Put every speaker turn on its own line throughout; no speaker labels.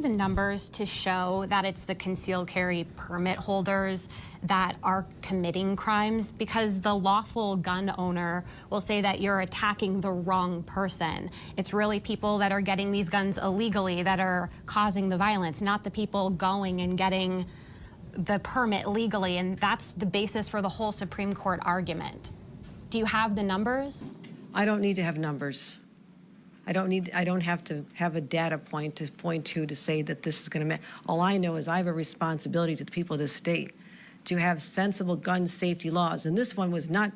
The numbers to show that it's the concealed carry permit holders that are committing crimes, because the lawful gun owner will say that you're attacking the wrong person. It's really people that are getting these guns illegally that are causing the violence, not the people going and getting the permit legally. And that's the basis for the whole Supreme Court argument. Do you have the numbers?
I don't need to have numbers. I don't have to have a data point to say that this is going to. All I know is I have a responsibility to the people of this state to have sensible gun safety laws. And this one was not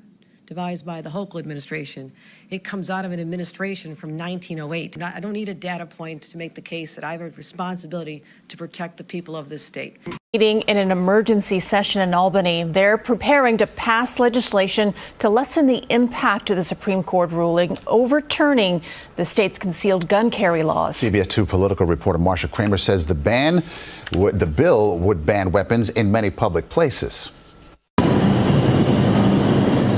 devised by the Hochul administration. It comes out of an administration from 1908. I don't need a data point to make the case that I have a responsibility to protect the people of this state.
Meeting in an emergency session in Albany, they're preparing to pass legislation to lessen the impact of the Supreme Court ruling overturning the state's concealed gun carry laws.
CBS 2 political reporter Marsha Kramer says the bill would ban weapons in many public places.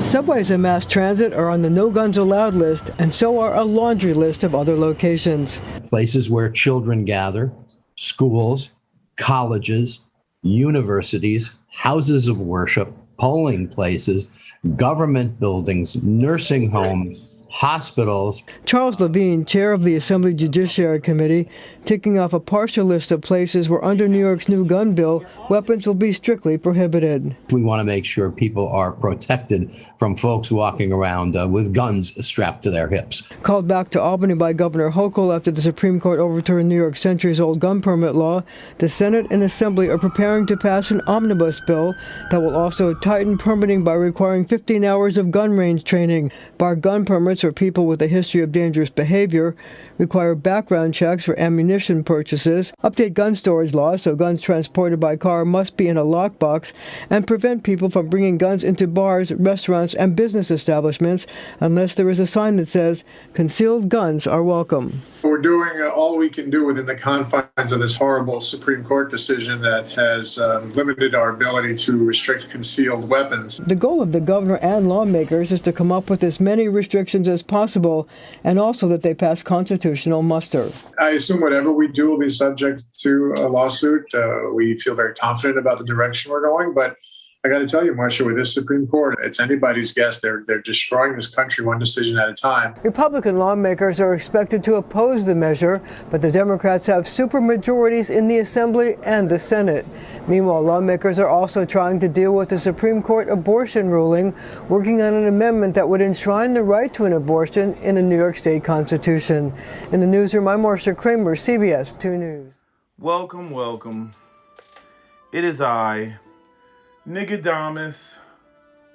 Subways and mass transit are on the no guns allowed list, and so are a laundry list of other locations.
Places where children gather, schools, colleges, universities, houses of worship, polling places, government buildings, nursing homes, hospitals.
Charles Levine, chair of the Assembly Judiciary Committee, ticking off a partial list of places where under New York's new gun bill, weapons will be strictly prohibited.
We want to make sure people are protected from folks walking around with guns strapped to their hips.
Called back to Albany by Governor Hochul after the Supreme Court overturned New York's centuries-old gun permit law, the Senate and Assembly are preparing to pass an omnibus bill that will also tighten permitting by requiring 15 hours of gun range training, bar gun permits for people with a history of dangerous behavior, require background checks for ammunition purchases, update gun storage laws so guns transported by car must be in a lockbox, and prevent people from bringing guns into bars, restaurants, and business establishments unless there is a sign that says, "Concealed guns are welcome."
We're doing all we can do within the confines of this horrible Supreme Court decision that has limited our ability to restrict concealed weapons.
The goal of the governor and lawmakers is to come up with as many restrictions as possible, and also that they pass constitutional muster.
I assume whatever we do will be subject to a lawsuit. We feel very confident about the direction we're going, but I got to tell you, Marsha, with this Supreme Court, it's anybody's guess. They're destroying this country one decision at a time.
Republican lawmakers are expected to oppose the measure, but the Democrats have supermajorities in the Assembly and the Senate. Meanwhile, lawmakers are also trying to deal with the Supreme Court abortion ruling, working on an amendment that would enshrine the right to an abortion in the New York State Constitution. In the newsroom, I'm Marsha Kramer, CBS 2 News.
Welcome, welcome. It is I, Niggadamus,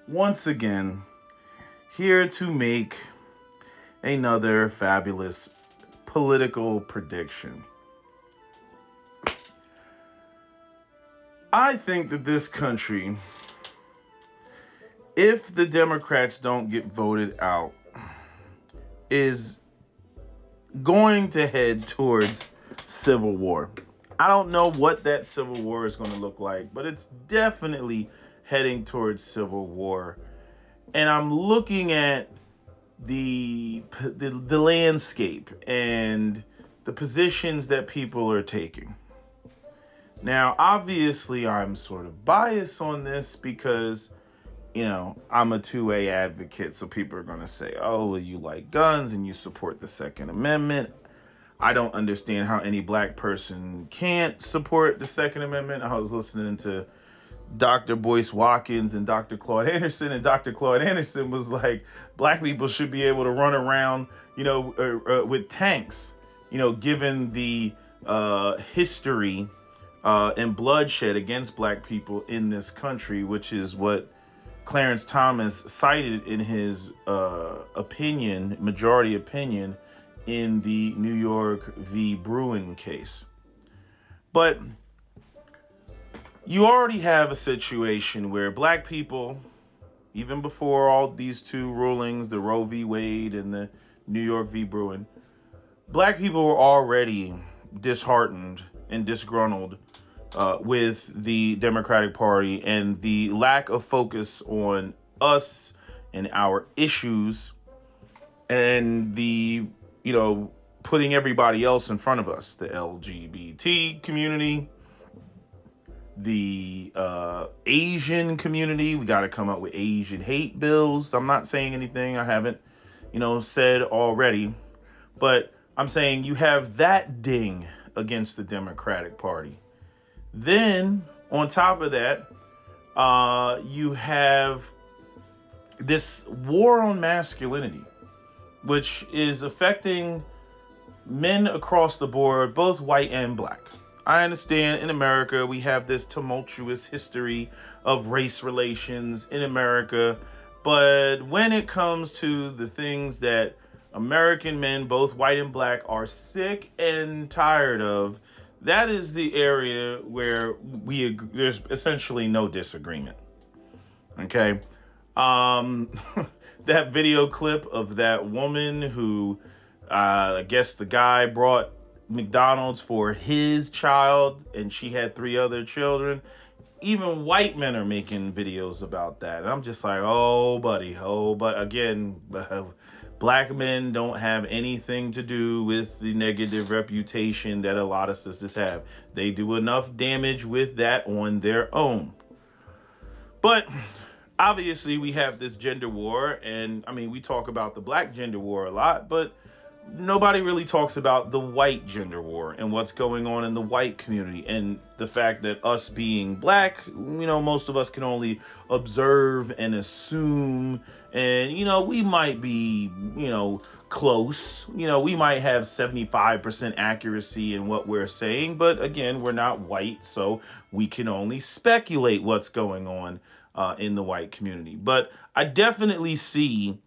once again, here to make another fabulous political prediction. I think that this country, if the Democrats don't get voted out, is going to head towards civil war. I don't know what that civil war is going to look like, but it's definitely heading towards civil war. And I'm looking at the landscape and the positions that people are taking. Now, obviously, I'm sort of biased on this because, you know, I'm a 2A advocate. So people are going to say, oh, well, you like guns and you support the Second Amendment. I don't understand how any black person can't support the Second Amendment. I was listening to Dr. Boyce Watkins and Dr. Claude Anderson, and Dr. Claude Anderson was like, black people should be able to run around, you know, with tanks, you know, given the history and bloodshed against black people in this country, which is what Clarence Thomas cited in his majority opinion, in the New York v. Bruin case. But you already have a situation where black people, even before all these two rulings, the Roe v. Wade and the New York v. Bruin, black people were already disheartened and disgruntled with the Democratic Party and the lack of focus on us and our issues and the, you know, putting everybody else in front of us, the LGBT community, the Asian community. We got to come up with Asian hate bills. I'm not saying anything I haven't, said already, but I'm saying you have that ding against the Democratic Party. Then on top of that, you have this war on masculinity, which is affecting men across the board, both white and black. I understand in America we have this tumultuous history of race relations in America, but when it comes to the things that American men, both white and black, are sick and tired of, that is the area where there's essentially no disagreement. Okay? That video clip of that woman who, I guess the guy brought McDonald's for his child and she had 3 other children. Even white men are making videos about that. And I'm just like, oh, buddy. But again, black men don't have anything to do with the negative reputation that a lot of sisters have. They do enough damage with that on their own. But obviously we have this gender war, and I mean, we talk about the black gender war a lot, but nobody really talks about the white gender war and what's going on in the white community, and the fact that us being black, most of us can only observe and assume, and we might be close, we might have 75% accuracy in what we're saying, but again, we're not white, so we can only speculate what's going on in the white community. But I definitely see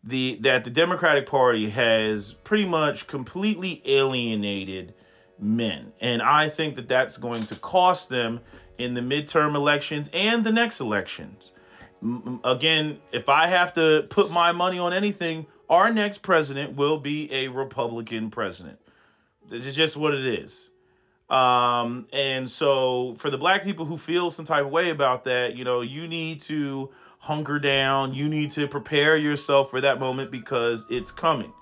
that the Democratic Party has pretty much completely alienated men. And I think that that's going to cost them in the midterm elections and the next elections. Again, if I have to put my money on anything, our next president will be a Republican president. It's just what it is. And so for the black people who feel some type of way about that, you need to hunker down. You need to prepare yourself for that moment because it's coming.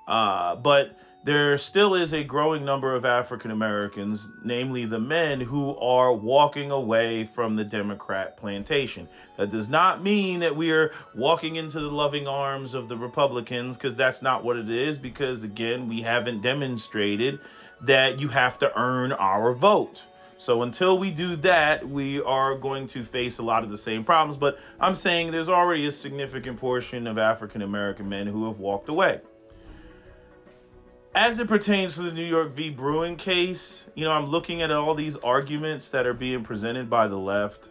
But there still is a growing number of African Americans, namely the men, who are walking away from the Democrat plantation. That does not mean that we are walking into the loving arms of the Republicans, because that's not what it is. Because, again, we haven't demonstrated that you have to earn our vote. So until we do that, we are going to face a lot of the same problems. But I'm saying there's already a significant portion of African American men who have walked away. As it pertains to the New York v. Brewing case, I'm looking at all these arguments that are being presented by the left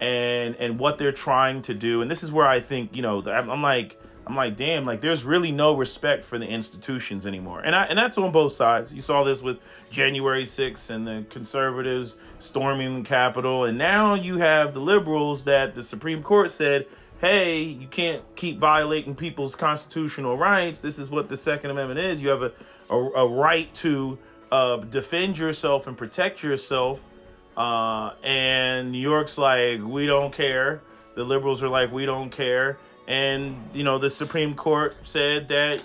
and what they're trying to do. And this is where I think, I'm like, damn, like there's really no respect for the institutions anymore. And that's on both sides. You saw this with January 6th and the conservatives storming the Capitol. And now you have the liberals that the Supreme Court said, hey, you can't keep violating people's constitutional rights. This is what the Second Amendment is. You have a right to defend yourself and protect yourself. And New York's like, we don't care. The liberals are like, we don't care. And, the Supreme Court said that,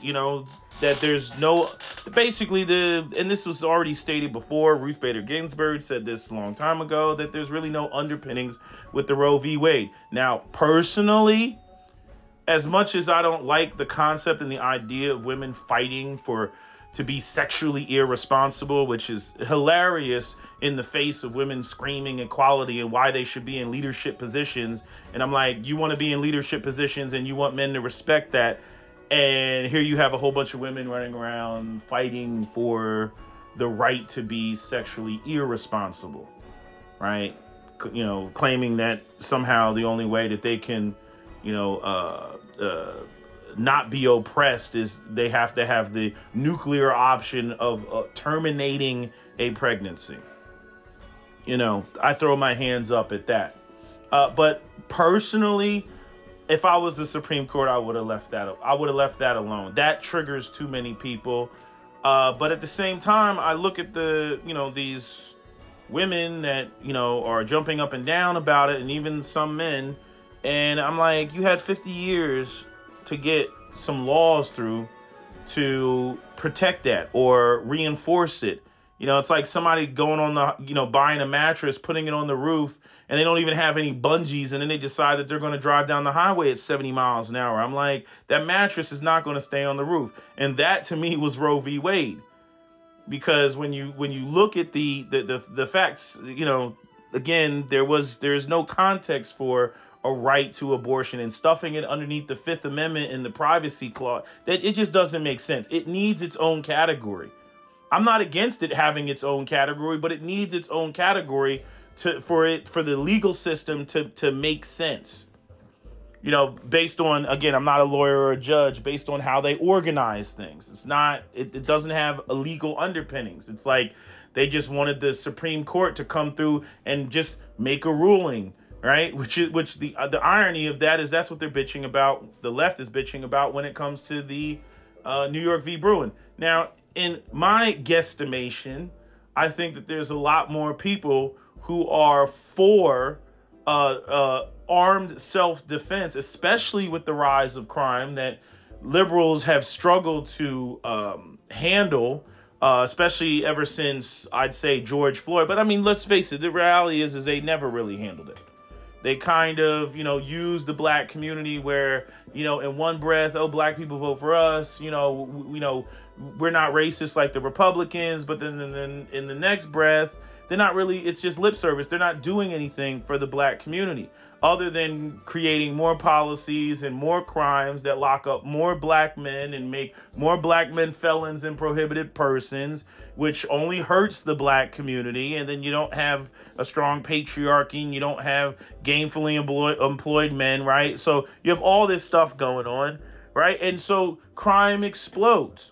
that there's no, basically and this was already stated before, Ruth Bader Ginsburg said this a long time ago, that there's really no underpinnings with the Roe v. Wade. Now, personally, as much as I don't like the concept and the idea of women fighting to be sexually irresponsible, which is hilarious in the face of women screaming equality and why they should be in leadership positions. And I'm like, you want to be in leadership positions and you want men to respect that. And here you have a whole bunch of women running around fighting for the right to be sexually irresponsible, right? Claiming that somehow the only way that they can, not be oppressed is they have to have the nuclear option of terminating a pregnancy. I throw my hands up at that. But personally, if I was the Supreme Court, I would have left that. I would have left that alone. That triggers too many people. But at the same time, I look at these women that, are jumping up and down about it, and even some men. And I'm like, you had 50 years to get some laws through to protect that or reinforce it. You know, it's like somebody going on the, buying a mattress, putting it on the roof, and they don't even have any bungees, and then they decide that they're going to drive down the highway at 70 miles an hour. I'm like, that mattress is not going to stay on the roof. And that to me was Roe v. Wade. Because when you look at the facts, again, there's no context for a right to abortion, and stuffing it underneath the Fifth Amendment and the privacy clause, that it just doesn't make sense. It needs its own category. I'm not against it having its own category, but it needs its own category for the legal system to make sense. Based on, again, I'm not a lawyer or a judge, based on how they organize things. It doesn't have a legal underpinnings. It's like they just wanted the Supreme Court to come through and just make a ruling, right? Which the irony of that is that's what they're bitching about. The left is bitching about when it comes to the New York v. Bruin. Now, in my guesstimation, I think that there's a lot more people who are for armed self-defense, especially with the rise of crime that liberals have struggled to handle, especially ever since, I'd say, George Floyd. But I mean, let's face it, the reality is they never really handled it. They kind of, use the black community where, in one breath, oh, black people vote for us, we're not racist like the Republicans, but then in the next breath, they're not really, it's just lip service. They're not doing anything for the black community other than creating more policies and more crimes that lock up more black men and make more black men felons and prohibited persons, which only hurts the black community. And then you don't have a strong patriarchy and you don't have gainfully employed men, right? So you have all this stuff going on, right? And so crime explodes,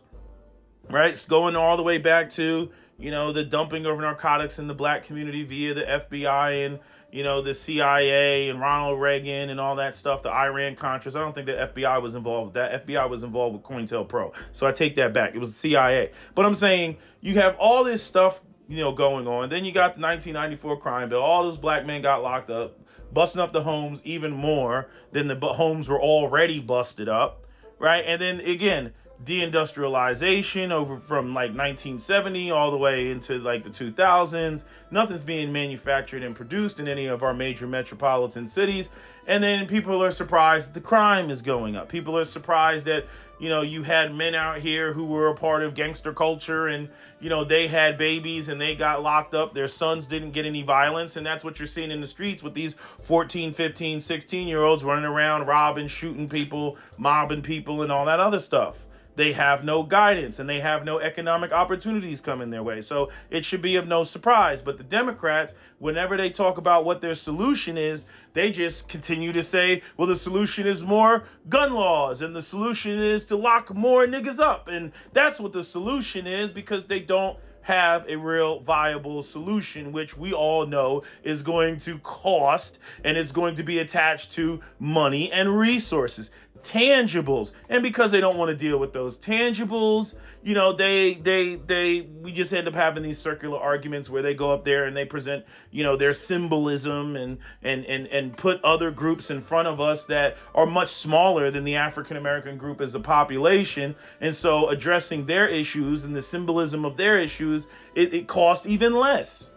right? It's going all the way back to, the dumping of narcotics in the black community via the FBI and, the CIA and Ronald Reagan and all that stuff, the Iran-Contras. I don't think the FBI was involved with that. FBI was involved with COINTELPRO. So I take that back. It was the CIA. But I'm saying you have all this stuff, going on. Then you got the 1994 crime bill. All those black men got locked up, busting up the homes even more than the homes were already busted up, right? And then, again, deindustrialization over from like 1970 all the way into like the 2000s. Nothing's being manufactured and produced in any of our major metropolitan cities. And then people are surprised that the crime is going up. People are surprised that, you had men out here who were a part of gangster culture and, they had babies and they got locked up. Their sons didn't get any violence. And that's what you're seeing in the streets with these 14, 15, 16-year-olds running around, robbing, shooting people, mobbing people and all that other stuff. They have no guidance and they have no economic opportunities coming their way. So it should be of no surprise. But the Democrats, whenever they talk about what their solution is, they just continue to say, well, the solution is more gun laws and the solution is to lock more niggas up. And that's what the solution is, because they don't have a real viable solution, which we all know is going to cost, and it's going to be attached to money and resources, tangibles. And because they don't want to deal with those tangibles, we just end up having these circular arguments where they go up there and they present, their symbolism and put other groups in front of us that are much smaller than the African American group as a population. And so addressing their issues and the symbolism of their issues, it costs even less.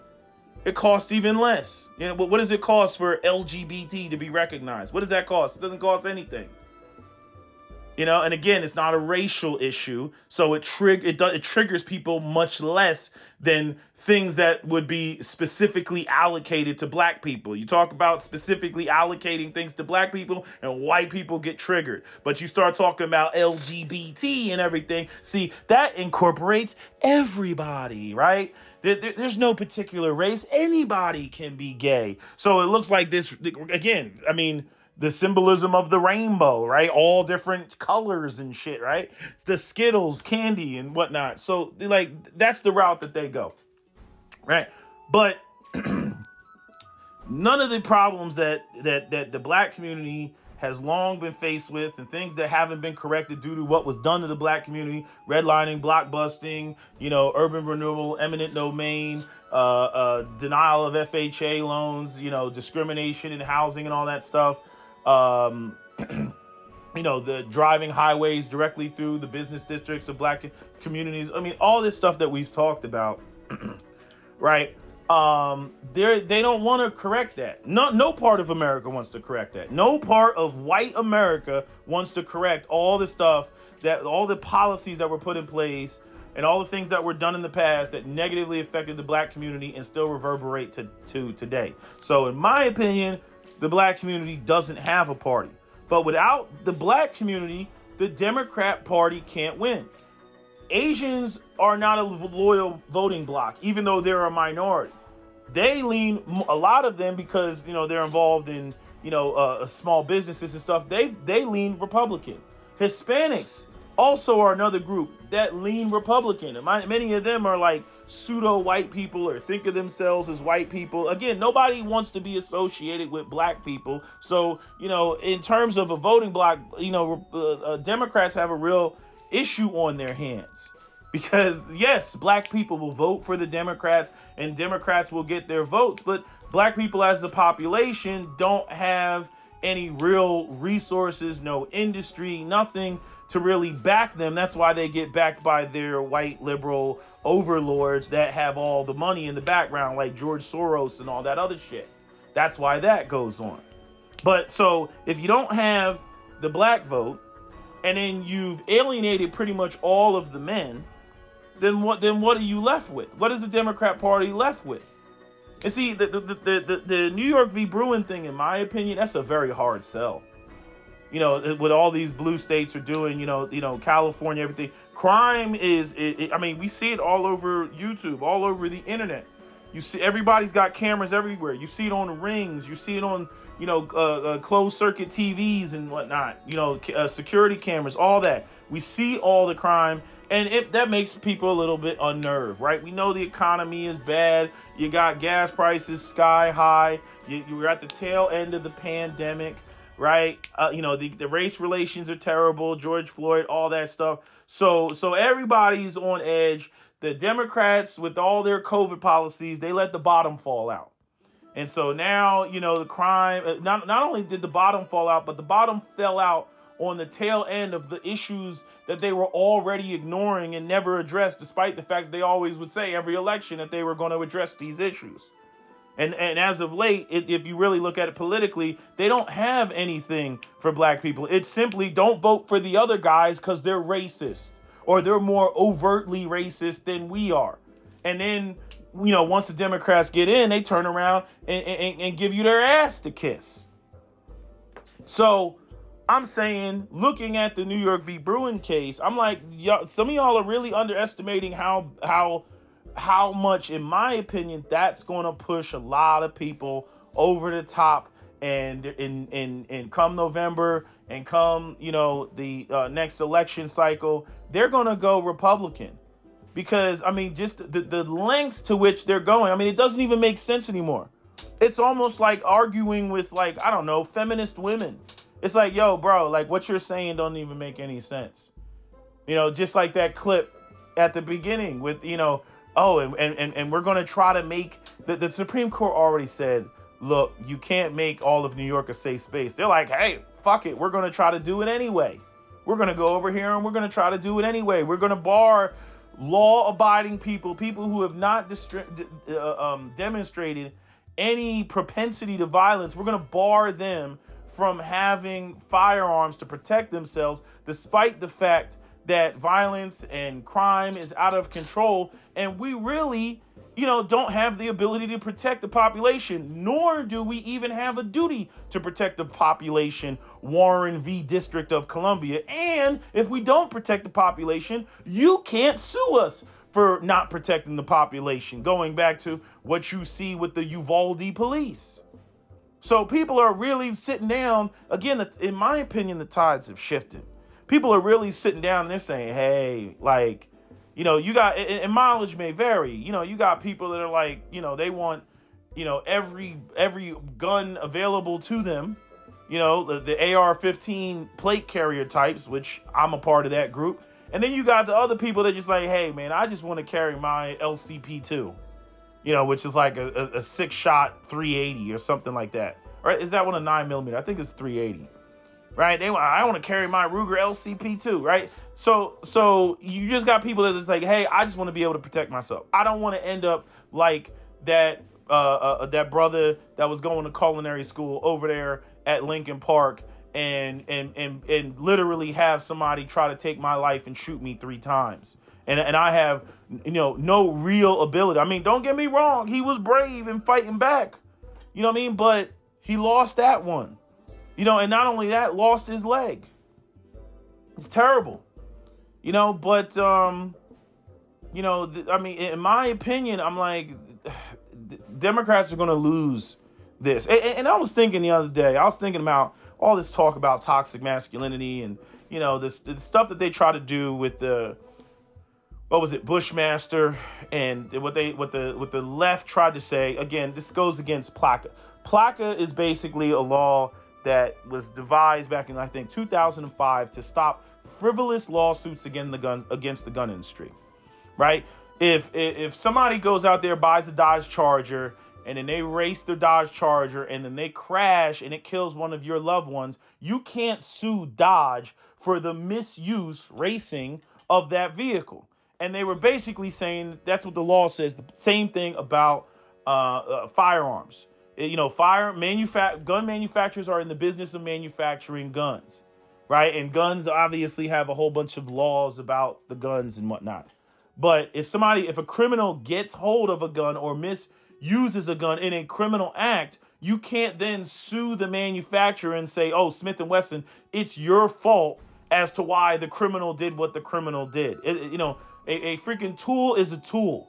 It costs even less. But what does it cost for LGBT to be recognized? What does that cost? It doesn't cost anything. And again, it's not a racial issue, so it triggers people much less than things that would be specifically allocated to black people. You talk about specifically allocating things to black people and white people get triggered. But you start talking about LGBT and everything. See, that incorporates everybody, right? There's no particular race. Anybody can be gay. So it looks like this, again, I mean, the symbolism of the rainbow, right? All different colors and shit, right? The Skittles, candy and whatnot. So that's the route that they go, right? But none of the problems that the black community has long been faced with and things that haven't been corrected due to what was done to the black community, redlining, blockbusting, urban renewal, eminent domain, denial of FHA loans, discrimination in housing and all that stuff. the driving highways directly through the business districts of black communities. I mean, all this stuff that we've talked about, right? They don't want to correct that. No part of America wants to correct that. No part of white America wants to correct all the stuff all the policies that were put in place and all the things that were done in the past that negatively affected the black community and still reverberate to today. So in my opinion, the black community doesn't have a party. But without the black community, the Democrat Party can't win. Asians are not a loyal voting bloc, even though they're a minority. They lean, a lot of them, because they're involved in small businesses and stuff. They lean Republican. Hispanics also are another group that lean Republican. And many of them are like pseudo white people or think of themselves as white people. Again, nobody wants to be associated with black people. So, in terms of a voting bloc, Democrats have a real issue on their hands. Because, yes, black people will vote for the Democrats and Democrats will get their votes. But black people as a population don't have any real resources, no industry, nothing to really back them. That's why they get backed by their white liberal overlords that have all the money in the background, like George Soros and all that other shit. That's why that goes on. But so if you don't have the black vote and then you've alienated pretty much all of the men, then what are you left with? What is the Democrat Party left with? And see, the New York v. Bruin thing, in my opinion, that's a very hard sell. What all these blue states are doing, California, everything. Crime we see it all over YouTube, all over the internet. You see, everybody's got cameras everywhere. You see it on the rings. You see it on, closed circuit TVs and whatnot. Security cameras, all that. We see all the crime. And that makes people a little bit unnerved, right? We know the economy is bad. You got gas prices sky high. You're at the tail end of the pandemic, right? The race relations are terrible. George Floyd, all that stuff. So everybody's on edge. The Democrats, with all their COVID policies, they let the bottom fall out. And so now, the crime, not only did the bottom fall out, but the bottom fell out on the tail end of the issues that they were already ignoring and never addressed, despite the fact that they always would say every election that they were going to address these issues. And as of late, if you really look at it politically, they don't have anything for black people. It's simply don't vote for the other guys because they're racist or they're more overtly racist than we are. And then, once the Democrats get in, they turn around and give you their ass to kiss. So I'm saying, looking at the New York v. Bruin case, I'm like, some of y'all are really underestimating how much, in my opinion, that's going to push a lot of people over the top. And in come November and come, the next election cycle, they're going to go Republican. Because, just the lengths to which they're going, it doesn't even make sense anymore. It's almost like arguing with, feminist women. It's like, yo, bro, what you're saying don't even make any sense. Just like that clip at the beginning with, and we're going to try to make, the Supreme Court already said, look, you can't make all of New York a safe space. They're like, hey, fuck it. We're going to try to do it anyway. We're going to go over here and we're going to try to do it anyway. We're going to bar law-abiding people who have not demonstrated any propensity to violence. We're going to bar them from having firearms to protect themselves, despite the fact that violence and crime is out of control. And we really, don't have the ability to protect the population, nor do we even have a duty to protect the population. Warren v. District of Columbia. And if we don't protect the population, you can't sue us for not protecting the population. Going back to what you see with the Uvalde police. So people are really sitting down. Again, in my opinion, the tides have shifted. People are really sitting down and they're saying, hey, you got, and mileage may vary. You got people that are like, they want, every gun available to them, the AR-15 plate carrier types, which I'm a part of that group. And then you got the other people that just like, hey, man, I just want to carry my LCP2. Which is like a 6-shot 380 or something like that. Right? Is that one a 9mm? I think it's 380. right? I want to carry my Ruger LCP too, right? So you just got people that is like, hey, I just want to be able to protect myself. I don't want to end up like that that brother that was going to culinary school over there at Lincoln Park and literally have somebody try to take my life and shoot me 3 times. And I have, no real ability. I mean, don't get me wrong. He was brave and fighting back. You know what I mean? But he lost that one. And not only that, lost his leg. It's terrible. But, I mean, in my opinion, I'm like, Democrats are going to lose this. And I was thinking the other day, about all this talk about toxic masculinity and, the stuff that they try to do with Bushmaster, and what the left tried to say. Again, this goes against PLACA. PLACA is basically a law that was devised back in, I think, 2005 to stop frivolous lawsuits against the gun industry, right? If somebody goes out there, buys a Dodge Charger, and then they race their Dodge Charger, and then they crash and it kills one of your loved ones, you can't sue Dodge for the misuse racing of that vehicle. And they were basically saying that's what the law says. The same thing about firearms. Gun manufacturers are in the business of manufacturing guns, right? And guns obviously have a whole bunch of laws about the guns and whatnot. But if a criminal gets hold of a gun or misuses a gun in a criminal act, you can't then sue the manufacturer and say, oh, Smith & Wesson, it's your fault as to why the criminal did what the criminal did. A freaking tool is a tool.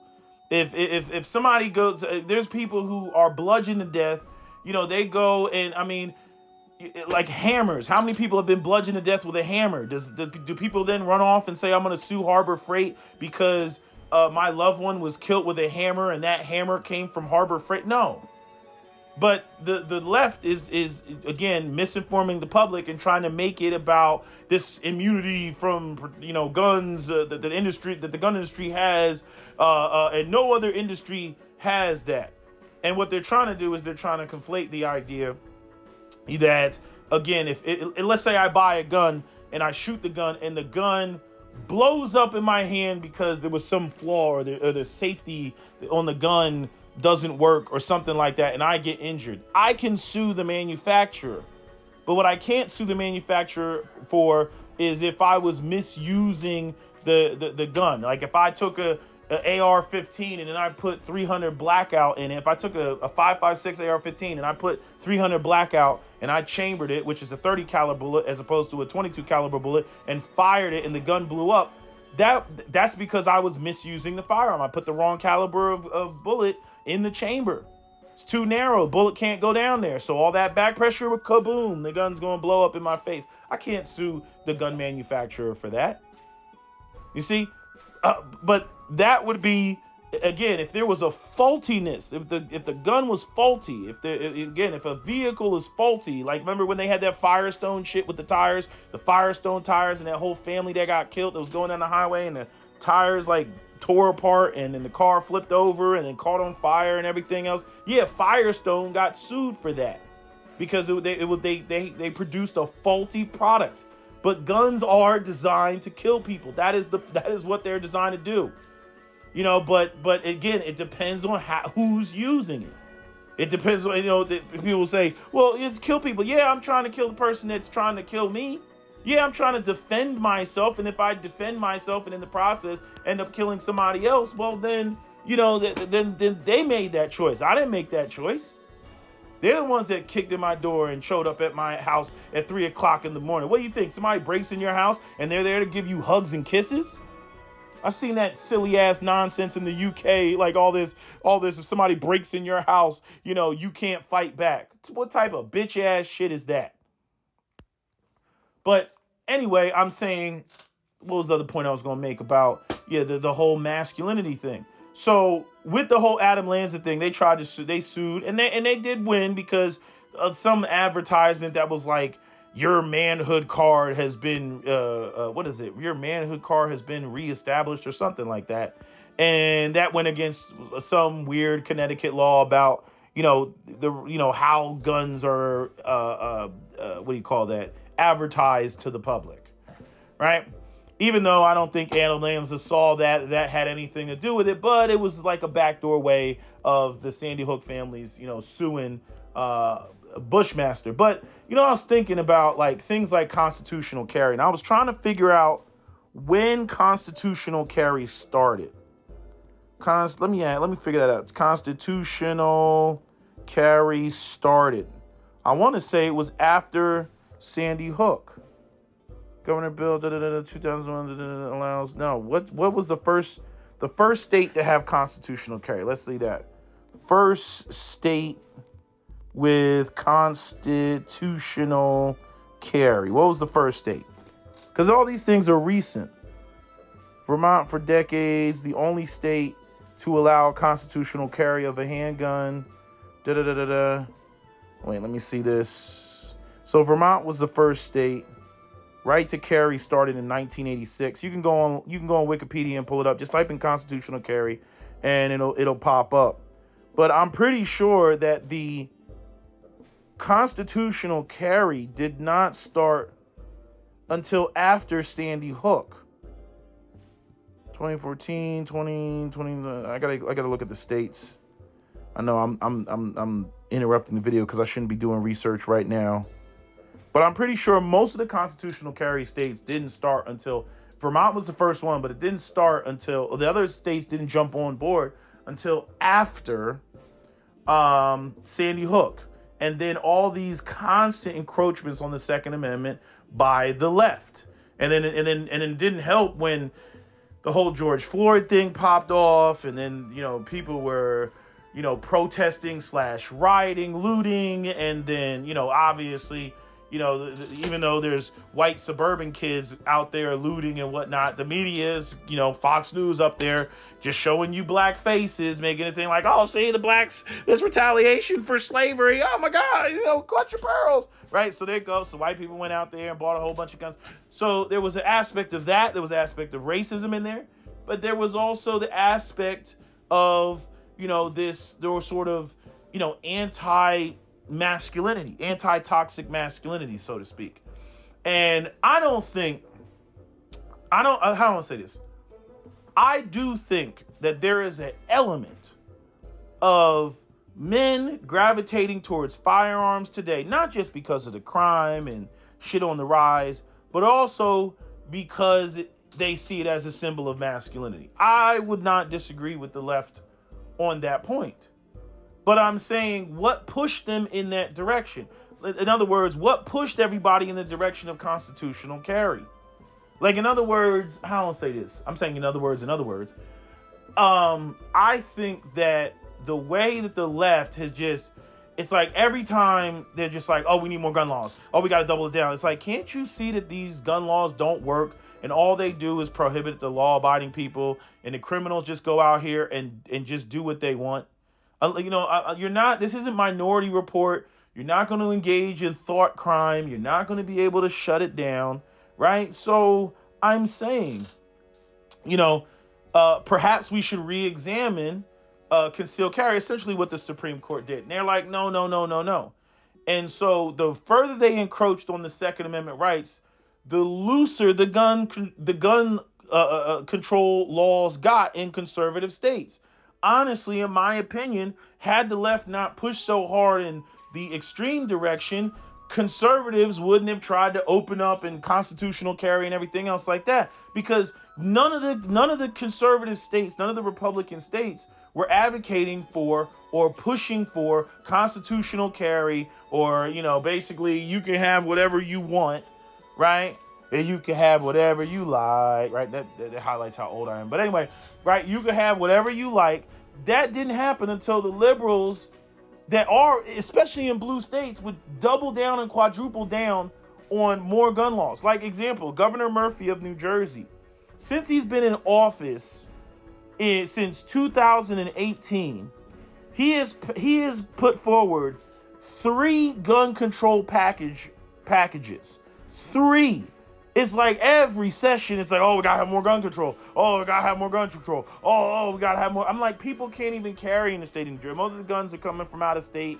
If somebody goes, there's people who are bludgeoned to death, they go and, I mean, like hammers. How many people have been bludgeoned to death with a hammer? Do people then run off and say, I'm going to sue Harbor Freight because my loved one was killed with a hammer and that hammer came from Harbor Freight? No. But the left is again misinforming the public and trying to make it about this immunity from guns that the gun industry has, and no other industry has that. And what they're trying to do is they're trying to conflate the idea that, again, if let's say I buy a gun and I shoot the gun and the gun blows up in my hand because there was some flaw or the safety on the gun doesn't work or something like that, and I get injured, I can sue the manufacturer. But what I can't sue the manufacturer for is if I was misusing the gun. Like if I took a AR-15 and then I put 300 blackout in it. If I took a 5.56 AR-15 and I put 300 blackout and I chambered it, which is a 30 caliber bullet as opposed to a 22 caliber bullet, and fired it and the gun blew up, that's because I was misusing the firearm. I put the wrong caliber of bullet in the chamber. It's too narrow. Bullet can't go down there. So all that back pressure, kaboom, the gun's going to blow up in my face. I can't sue the gun manufacturer for that. You see? But that would be, again, if there was a faultiness, if the gun was faulty, if a vehicle is faulty, like remember when they had that Firestone shit with the tires, the Firestone tires, and that whole family that got killed that was going down the highway and the tires like tore apart and then the car flipped over and then caught on fire and everything else. Yeah, Firestone got sued for that because they produced a faulty product. But guns are designed to kill people. That is what they're designed to do. But again, it depends on who's using it. It depends on, people say, well, it's kill people. Yeah, I'm trying to kill the person that's trying to kill me. Yeah, I'm trying to defend myself, and if I defend myself and in the process end up killing somebody else, well then, then they made that choice. I didn't make that choice. They're the ones that kicked in my door and showed up at my house at 3 o'clock in the morning. What do you think? Somebody breaks in your house and they're there to give you hugs and kisses? I've seen that silly ass nonsense in the UK, like all this, if somebody breaks in your house, you can't fight back. What type of bitch ass shit is that? But anyway, I'm saying, what was the other point I was going to make about, the whole masculinity thing? So with the whole Adam Lanza thing, they tried to sue, they sued, and they did win because of some advertisement that was like, your manhood card has been, your manhood card has been reestablished or something like that. And that went against some weird Connecticut law about, how guns are, advertised to the public, right? Even though I don't think Anna Lambs saw that had anything to do with it, but it was like a backdoor way of the Sandy Hook families, suing Bushmaster. But, I was thinking about like things like constitutional carry, and I was trying to figure out when constitutional carry started. Let me figure that out. Constitutional carry started. I want to say it was after Sandy Hook. Governor Bill 2001 allows. No, what was the first state to have constitutional carry? Let's see that. First state with constitutional carry. What was the first state? Because all these things are recent. Vermont for decades, the only state to allow constitutional carry of a handgun. Wait, let me see this. So Vermont was the first state. Right to carry started in 1986. You can go on Wikipedia and pull it up. Just type in constitutional carry, and it'll pop up. But I'm pretty sure that the constitutional carry did not start until after Sandy Hook. 2014, 2020. I gotta look at the states. I know I'm interrupting the video because I shouldn't be doing research right now. But I'm pretty sure most of the constitutional carry states didn't start until Vermont was the first one, but it didn't start until the other states didn't jump on board until after Sandy Hook. And then all these constant encroachments on the Second Amendment by the left. And then it didn't help when the whole George Floyd thing popped off, and then, people were, protesting / rioting, looting, and then, obviously, even though there's white suburban kids out there looting and whatnot, the media is, Fox News up there just showing you black faces, making it thing like, oh, see the blacks, there's retaliation for slavery. Oh my God, clutch your pearls, right? So there it goes. So white people went out there and bought a whole bunch of guns. So there was an aspect of that. There was an aspect of racism in there, but there was also the aspect of, there was sort of, anti-masculinity, anti-toxic masculinity, so to speak. And how do I want to say this? I do think that there is an element of men gravitating towards firearms today, not just because of the crime and shit on the rise, but also because they see it as a symbol of masculinity. I would not disagree with the left on that point. But I'm saying what pushed them in that direction. In other words, what pushed everybody in the direction of constitutional carry? Like, in other words, how do I say this? I'm saying in other words. I think that the way that the left has just, it's like every time they're just like, oh, we need more gun laws. Oh, we got to double it down. It's like, can't you see that these gun laws don't work? And all they do is prohibit the law-abiding people, and the criminals just go out here and just do what they want. You're not, this isn't Minority Report. You're not going to engage in thought crime. You're not going to be able to shut it down, right? So I'm saying, perhaps we should re-examine concealed carry, essentially what the Supreme Court did. And they're like, no. And so the further they encroached on the Second Amendment rights, the looser the gun control laws got in conservative states. Honestly, in my opinion, had the left not pushed so hard in the extreme direction, conservatives wouldn't have tried to open up and constitutional carry and everything else like that, because none of the conservative states, none of the Republican states were advocating for or pushing for constitutional carry, or basically you can have whatever you want, right? And you can have whatever you like, right? That highlights how old I am. But anyway, right? You can have whatever you like. That didn't happen until the liberals that are, especially in blue states, would double down and quadruple down on more gun laws. Like example, Governor Murphy of New Jersey, since he's been in office since 2018, he has put forward 3 gun control packages. 3. It's like every session, it's like, oh, we gotta have more gun control. Oh, we gotta have more gun control. Oh, we gotta have more. I'm like, people can't even carry in the state of New Jersey. Most of the guns are coming from out of state.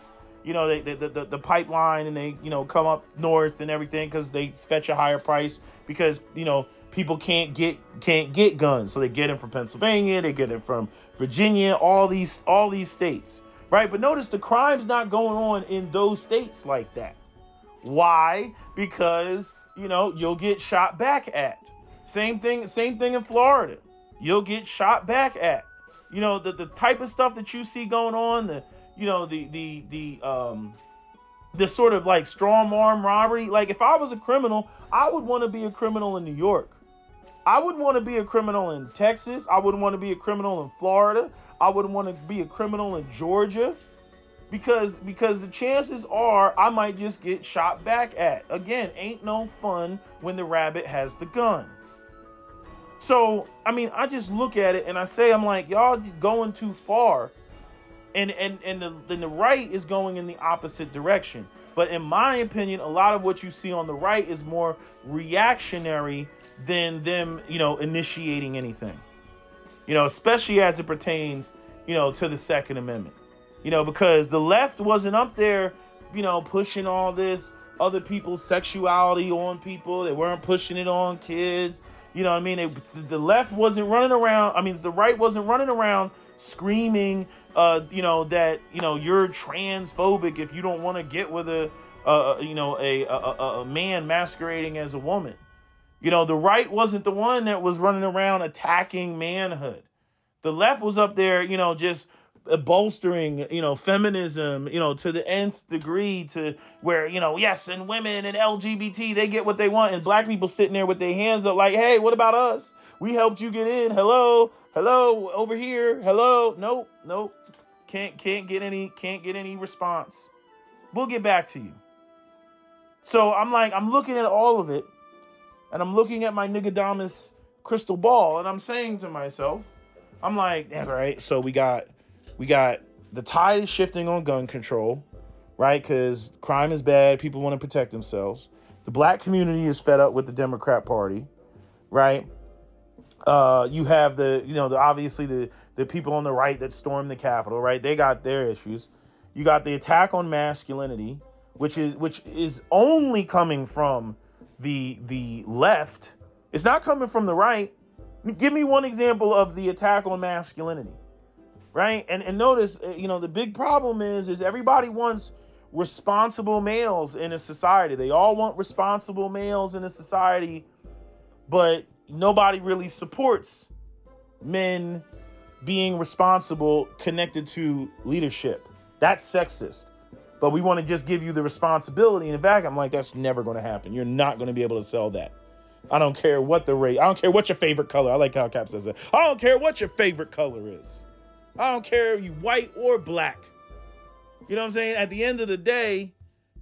the pipeline, and they, come up north and everything because they fetch a higher price because, people can't get guns. So they get them from Pennsylvania, they get it from Virginia, all these states, right? But notice the crime's not going on in those states like that. Why? Because, you'll get shot back at. Same thing in Florida. You'll get shot back at. The type of stuff that you see going on, the sort of like strong arm robbery. Like, if I was a criminal, I would want to be a criminal in New York. I would want to be a criminal in Texas. I would want to be a criminal in Florida. I would want to be a criminal in Georgia, because the chances are I might just get shot back at. Again, ain't no fun when the rabbit has the gun. So, I just look at it and I say, I'm like, y'all going too far. And the right is going in the opposite direction. But in my opinion, a lot of what you see on the right is more reactionary than them, initiating anything. Especially as it pertains, to the Second Amendment. Because the left wasn't up there, pushing all this other people's sexuality on people. They weren't pushing it on kids. The left wasn't running around. The right wasn't running around screaming, that, you're transphobic if you don't want to get with a man masquerading as a woman. The right wasn't the one that was running around attacking manhood. The left was up there, just bolstering, feminism, to the nth degree, to where, yes, and women and LGBT, they get what they want, and black people sitting there with their hands up like, hey, what about us? We helped you get in. Hello, over here. Hello. Nope. Can't get any response. We'll get back to you. So I'm looking at all of it, and I'm looking at my Niggadamus crystal ball, and I'm saying to myself, I'm like, yeah, right. So we got the tide is shifting on gun control, right? Because crime is bad. People want to protect themselves. The black community is fed up with the Democrat Party, right? You have the people on the right that stormed the Capitol, right? They got their issues. You got the attack on masculinity, which is only coming from the left. It's not coming from the right. Give me one example of the attack on masculinity, right? And notice, the big problem is everybody wants responsible males in a society. They all want responsible males in a society, but nobody really supports men being responsible connected to leadership. That's sexist. But we want to just give you the responsibility. And in fact, I'm like, that's never going to happen. You're not going to be able to sell that. I don't care what the race. I don't care what your favorite color. I like how Cap says that. I don't care what your favorite color is. I don't care if you white or black. You know what I'm saying? At the end of the day,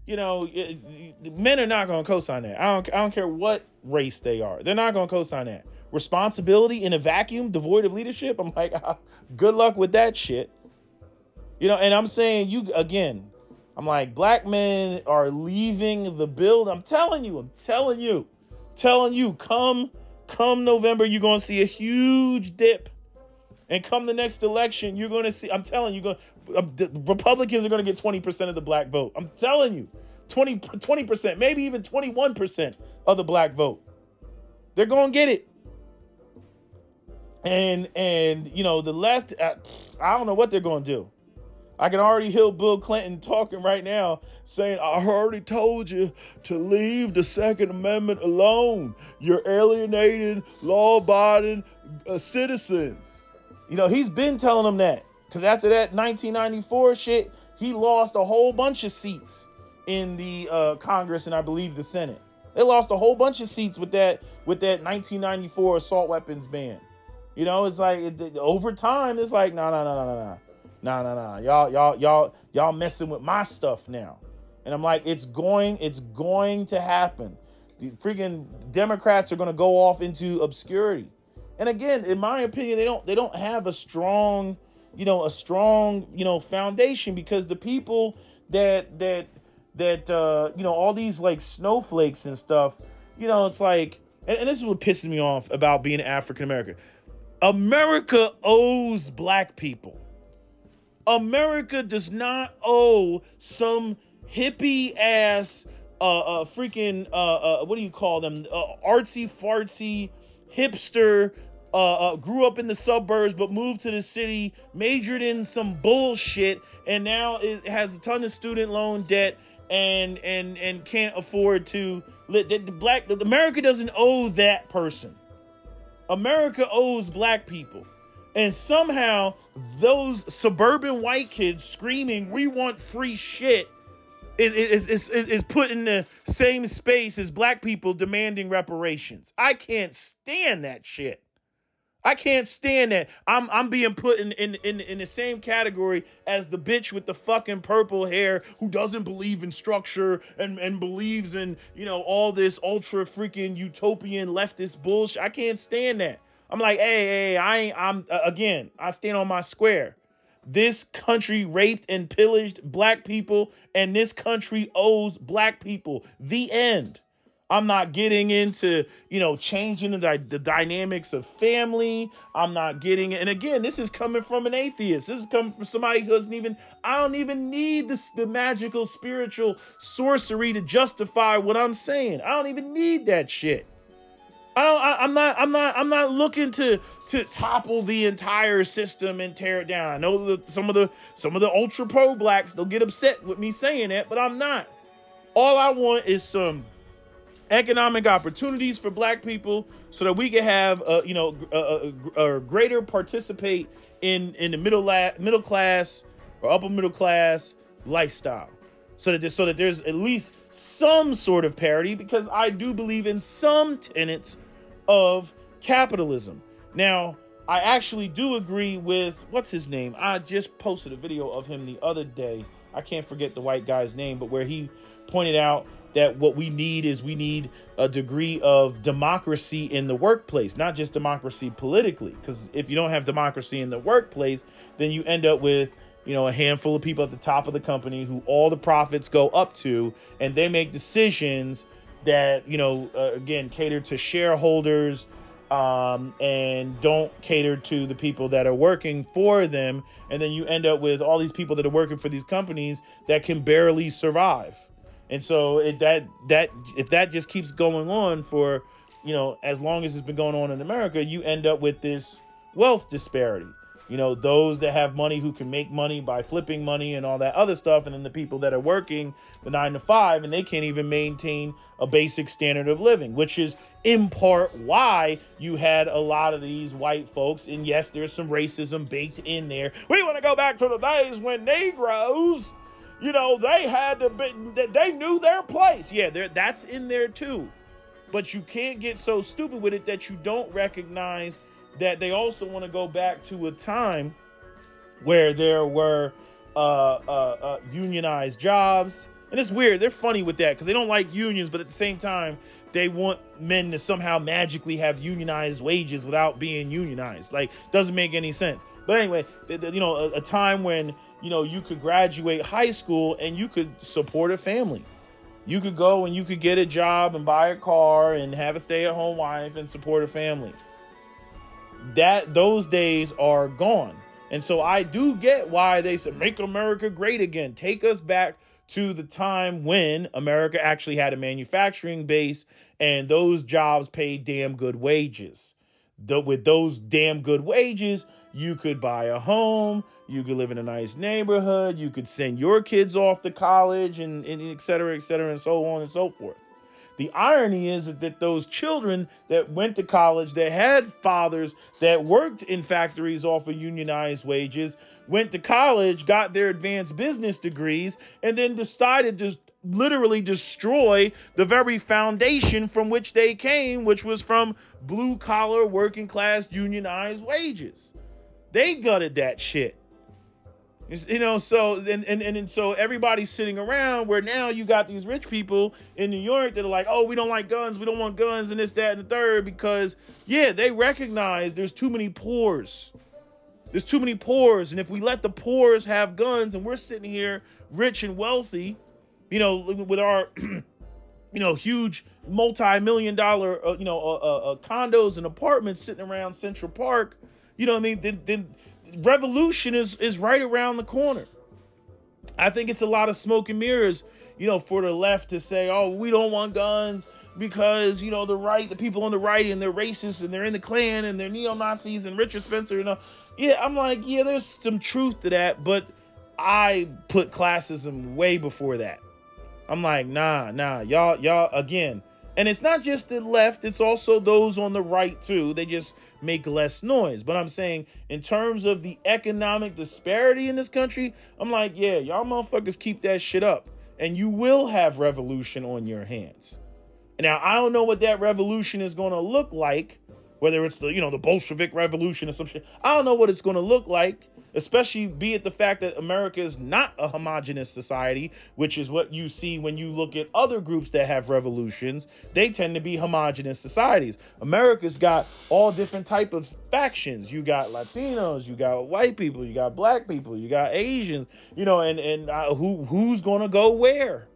men are not going to co-sign that. I don't care what race they are. They're not going to co-sign that. Responsibility in a vacuum, devoid of leadership. I'm like, good luck with that shit. And I'm saying I'm like, black men are leaving the build. I'm telling you, come November, you're going to see a huge dip. And come the next election, you're going to see, I'm telling you, the Republicans are going to get 20% of the black vote. I'm telling you, 20%, maybe even 21% of the black vote. They're going to get it. And the left, I don't know what they're going to do. I can already hear Bill Clinton talking right now saying, I already told you to leave the Second Amendment alone. You're alienated, law-abiding citizens. He's been telling them that. Because after that 1994 shit, he lost a whole bunch of seats in the Congress and I believe the Senate. They lost a whole bunch of seats with that 1994 assault weapons ban. It's like over time, it's like, no. Y'all messing with my stuff now. And I'm like, it's going to happen. The freaking Democrats are going to go off into obscurity. And again, in my opinion, they don't have a strong foundation, because the people that all these like snowflakes and stuff, it's like, and this is what pisses me off about being African American. America owes black people America does not owe some hippie ass freaking what do you call them, artsy fartsy hipster, grew up in the suburbs but moved to the city, majored in some bullshit, and now it has a ton of student loan debt and can't afford to America doesn't owe that person. America owes black people. And somehow those suburban white kids screaming, "We want free shit," is put in the same space as black people demanding reparations. I can't stand that shit. I can't stand that. I'm being put in the same category as the bitch with the fucking purple hair who doesn't believe in structure and believes in, all this ultra freaking utopian leftist bullshit. I can't stand that. I'm like, hey, I stand on my square. This country raped and pillaged black people, and this country owes black people. The end. I'm not getting into, changing the dynamics of family. I'm not getting it. And again, this is coming from an atheist. This is coming from somebody who I don't even need the magical spiritual sorcery to justify what I'm saying. I don't even need that shit. I'm not looking to topple the entire system and tear it down. I know that some of the ultra pro blacks, they'll get upset with me saying that, but I'm not. All I want is some economic opportunities for black people so that we can have a greater participate in the middle class or upper middle class lifestyle. So that there's at least some sort of parity, because I do believe in some tenets of capitalism. Now, I actually do agree with, what's his name? I just posted a video of him the other day. I can't forget the white guy's name, but where he pointed out that what we need a degree of democracy in the workplace, not just democracy politically. Because if you don't have democracy in the workplace, then you end up with a handful of people at the top of the company who all the profits go up to, and they make decisions that, again, cater to shareholders, and don't cater to the people that are working for them. And then you end up with all these people that are working for these companies that can barely survive. And so if that just keeps going on for, as long as it's been going on in America, you end up with this wealth disparity. Those that have money who can make money by flipping money and all that other stuff. And then the people that are working the 9 to 5 and they can't even maintain a basic standard of living, which is in part why you had a lot of these white folks. And yes, there's some racism baked in there. We want to go back to the days when Negroes, they had to be, they knew their place. Yeah, that's in there too. But you can't get so stupid with it that you don't recognize that they also want to go back to a time where there were unionized jobs. And it's weird. They're funny with that because they don't like unions, but at the same time, they want men to somehow magically have unionized wages without being unionized. Like, doesn't make any sense. But anyway, a time when, you could graduate high school and you could support a family. You could go and you could get a job and buy a car and have a stay-at-home wife and support a family. Those days are gone. And so I do get why they said, make America great again. Take us back to the time when America actually had a manufacturing base and those jobs paid damn good wages. With those damn good wages, you could buy a home, you could live in a nice neighborhood, you could send your kids off to college and et cetera, and so on and so forth. The irony is that those children that went to college, that had fathers that worked in factories off of unionized wages, went to college, got their advanced business degrees, and then decided to literally destroy the very foundation from which they came, which was from blue collar, working class, unionized wages. They gutted that shit. So everybody's sitting around where now you got these rich people in New York that are like, oh, we don't like guns. We don't want guns and this, that, and the third, because, yeah, they recognize there's too many poors. There's too many poors. And if we let the poors have guns and we're sitting here rich and wealthy, with our, huge multi-million-dollar, condos and apartments sitting around Central Park, then revolution is right around the corner. I think it's a lot of smoke and mirrors, for the left to say, oh, we don't want guns because, the people on the right and they're racist and they're in the Klan and they're neo-Nazis and Richard Spencer. Yeah, I'm like, yeah, there's some truth to that, but I put classism way before that. I'm like, nah, y'all again. And it's not just the left, it's also those on the right too. They just make less noise. But I'm saying in terms of the economic disparity in this country, I'm like, yeah, y'all motherfuckers keep that shit up and you will have revolution on your hands. Now, I don't know what that revolution is going to look like, whether it's the Bolshevik revolution or some shit. I don't know what it's going to look like, especially be it the fact that America is not a homogenous society, which is what you see when you look at other groups that have revolutions. They tend to be homogenous societies. America's got all different type of factions. You got Latinos, you got white people, you got black people, you got Asians, who's going to go where?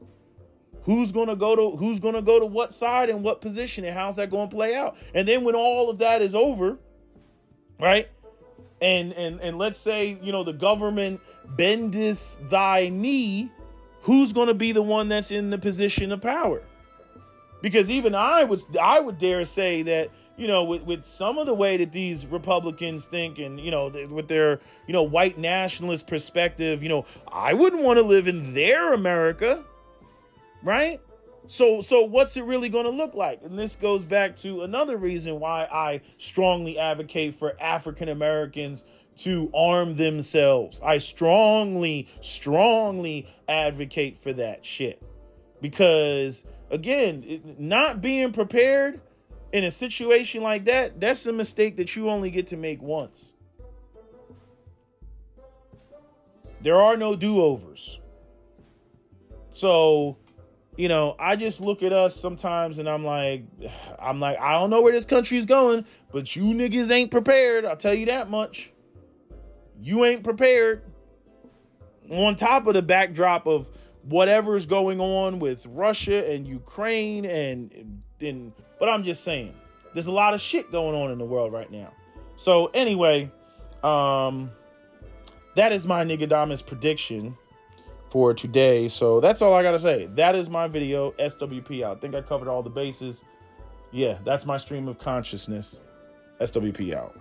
Who's going to go to what side and what position, and how's that going to play out? And then when all of that is over, right? And let's say, the government bendeth thy knee, who's going to be the one that's in the position of power? Because even I would dare say that, with some of the way that these Republicans think and, with their, white nationalist perspective, I wouldn't want to live in their America. Right? So what's it really going to look like? And this goes back to another reason why I strongly advocate for African Americans to arm themselves. I strongly advocate for that shit. Because, again, not being prepared in a situation like that, that's a mistake that you only get to make once. There are no do-overs. So, I just look at us sometimes and I'm like, I don't know where this country is going, but you niggas ain't prepared. I'll tell you that much. You ain't prepared. On top of the backdrop of whatever's going on with Russia and Ukraine but I'm just saying, there's a lot of shit going on in the world right now. So anyway, that is my Niggadamus prediction for today. So that's all I gotta say. That is my video. SWP out. I think I covered all the bases. Yeah, that's my stream of consciousness. SWP out.